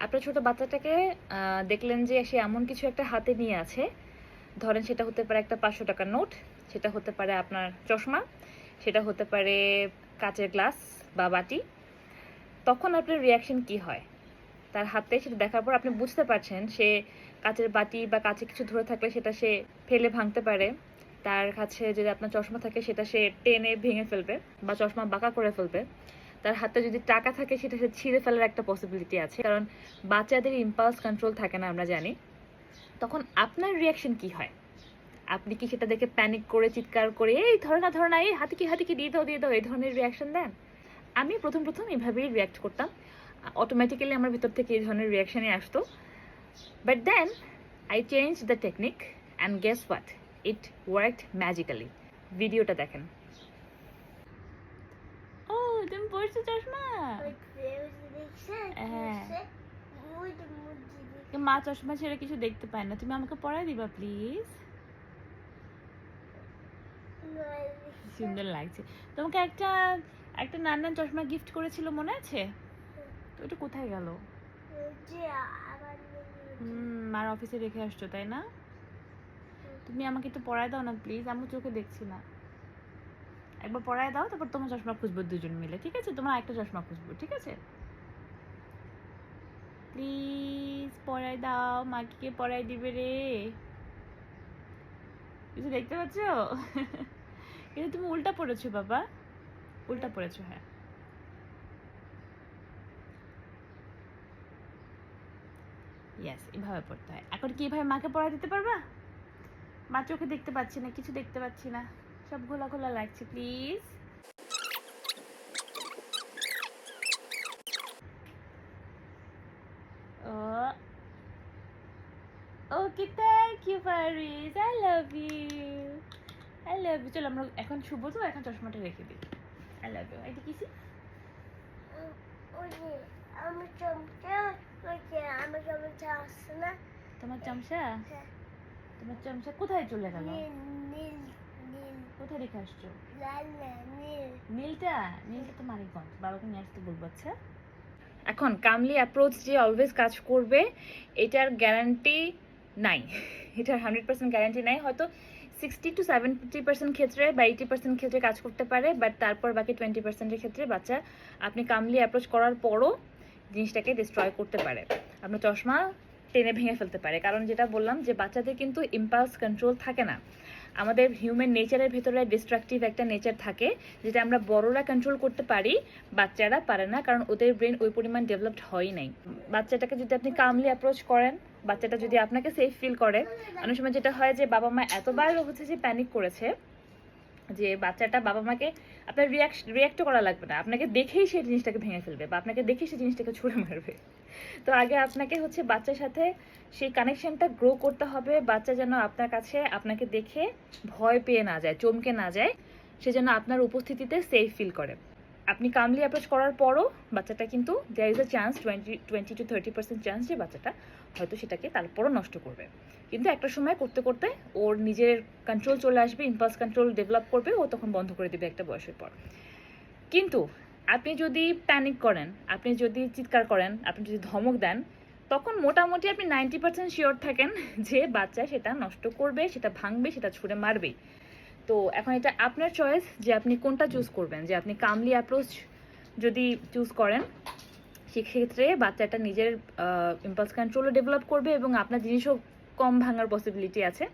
আপনার ছোট বাচ্চাটাকে দেখলেন যে সে এমন কিছু একটা হাতে নিয়ে আছে, ধরেন সেটা হতে পারে একটা 500 টাকার নোট, সেটা হতে পারে আপনার চশমা, সেটা হতে পারে কাচের গ্লাস বা বাটি। তখন আপনার রিয়াকশন কি হয়? তার হাতে সেটা দেখার পর আপনি বুঝতে পারছেন সে কাচের বাটি বা কাছে কিছু ধরে থাকলে সেটা সে ফেলে ভাঙতে পারে। তার কাছে যদি আপনার চশমা থাকে সেটা সে টেনে ভেঙে ফেলবে বা চশমা বাঁকা করে ফেলবে। তার হাতে যদি টাকা থাকে সেটা সে ছিঁড়ে ফেলার একটা পসিবিলিটি আছে, কারণ বাচ্চাদের ইম্পালস কন্ট্রোল থাকে না, আমরা জানি। তখন আপনার রিয়াকশন কি হয়? আপনি কি সেটা দেখে প্যানিক করে চিৎকার করে এই ধরো না, এই হাতে কি দিয়ে দাও এই ধরনের রিয়াকশন দেন? আমি প্রথম এইভাবেই রিয়াক্ট করতাম। অটোমেটিক্যালি আমার ভিতর থেকে এই ধরনের রিয়াকশনই আসতো। But then I change the technique and guess what, it worked magically. ভিডিওটা দেখেন। ও, তুমি পড়ছো চশমা? হ্যাঁ, মা চশমা ছেড়ে কিছু দেখতে পায় না, তুমি আমাকে পড়াই দিবা প্লিজ? সুন্দর লাগছে। তোমাকে একটা একটা নানান চশমা গিফট করেছিল, মনে আছে? তো ওটা কোথায় গেল? মার অফিসে রেখে আসছো তাই না? তুমি আমাকে একটু পড়ায় দাও না প্লিজ, আমি চোখে দেখছি না। একবার পড়ায় দাও, তারপর তোমার চশমা খুঁজবো দুজন মিলে, ঠিক আছে? তোমার একটা চশমা খুঁজবো, ঠিক আছে? প্লিজ পড়ায় দাও, মাকে কে পড়ায় দিবে রে? কিছু দেখতে পাচ্ছ? কিন্তু তুমি উল্টা পড়েছো বাবা, উল্টা পড়েছো। হ্যাঁ, ইয়েস, এভাবে পড়তে হয়। এখন কি এভাবে মাকে পড়ায় দিতে পারবা? মা চোখে দেখতে পাচ্ছি না, কিছু দেখতে পাচ্ছি না, সব ঘোলা ঘোলা লাগছে, please. Oh, okay, thank you, Faris. I love you. I love you. চলো আমরা এখন শুভ তো, এখন চশমাটা রেখে দিই। I love you. এটা কিসি? তোমার চামচা? তোমার চামচা কোথায় চলে গেল? কোথায় রেখে আসছো? নীলটা তো মানিকগঞ্জ, বাবাকে নিয়ে আসতে বলবো। আচ্ছা, এখন কামলি অ্যাপ্রোচ যে অলওয়েজ কাজ করবে এটার গ্যারান্টি নাই। এটার 100% গ্যারান্টি নাই। হয়তো 60 to 70% ক্ষেত্রে বা 80% ক্ষেত্রে কাজ করতে পারে, বাট তারপর বাকি 20%-এর ক্ষেত্রে বাচ্চা আপনি কামলি অ্যাপ্রোচ করার পরও জিনিসটাকে ডিস্ট্রয় করতে পারে। আপনার চশমা টেনে ভেঙে ফেলতে পারে, কারণ যেটা বললাম যে বাচ্চাদের কিন্তু ইম্পালস কন্ট্রোল থাকে না। আমাদের হিউম্যান নেচারের ভেতরে ডিস্ট্রাকটিভ একটা নেচার থাকে, যেটা আমরা বড়রা কন্ট্রোল করতে পারি, বাচ্চারা পারে না, কারণ ওদের ব্রেন ওই পরিমাণ ডেভেলপড হয় নাই। বাচ্চাটাকে যদি আপনি কামলি অ্যাপ্রোচ করেন, বাচ্চাটা যদি আপনাকে সেফ ফিল করে, অনেক সময় যেটা হয় যে বাবা মা এতবার হচ্ছে যে প্যানিক করেছে যে বাচ্চাটা বাবা মাকে আপনার রিয়াক্টও করা লাগবে না, আপনাকে দেখেই সেই জিনিসটাকে ভেঙে ফেলবে বা আপনাকে দেখেই সেই জিনিসটাকে ছুঁড়ে মারবে। তো আগে আপনাকে হচ্ছে বাচ্চার সাথে সেই কানেকশনটা গ্রো করতে হবে। বাচ্চা যেন আপনার কাছে আপনাকে দেখে ভয় পেয়ে না যায়, চমকে না যায়, সেজন্য আপনার উপস্থিতিতে সেফ ফিল করে। আপনি কামলি অ্যাপ্রোচ করার পরও বাচ্চাটা কিন্তু there is a chance, 20 to 30% chance যে বাচ্চাটা হয়তো সেটাকে তারপরও নষ্ট করবে। কিন্তু একটা সময় করতে করতে ওর নিজের কন্ট্রোল চলে আসবে, ইম্পালস কন্ট্রোল ডেভেলপ করবে, ও তখন বন্ধ করে দেবে একটা বয়সের পর। কিন্তু আপনি যদি প্যানিক করেন, আপনি যদি চিৎকার করেন, আপনি যদি ধমক দেন, তখন মোটামুটি আপনি 90% শিওর থাকেন যে বাচ্চা সেটা নষ্ট করবে, সেটা ভাঙবে, সেটা ছুঁড়ে মারবেই। তো এখন এটা আপনার চয়েস যে আপনি কোনটা চুজ করবেন। যে আপনি কামলি অ্যাপ্রোচ যদি চুজ করেন, সেক্ষেত্রে বাচ্চাটা নিজের ইম্পালস কন্ট্রোলও ডেভেলপ করবে এবং আপনার জিনিসও কম ভাঙার পসিবিলিটি আছে।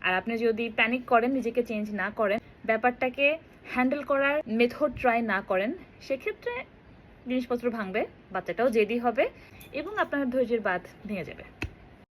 আর আপনি যদি প্যানিক করেন, নিজেকে চেঞ্জ না করেন, ব্যাপারটাকে হ্যান্ডেল করার মেথড ট্রাই না করেন, সেক্ষেত্রে জিনিসপত্র ভাঙবে, বাচ্চাটাও জেদি হবে এবং আপনার ধৈর্যের বাঁধ ভেঙে যাবে।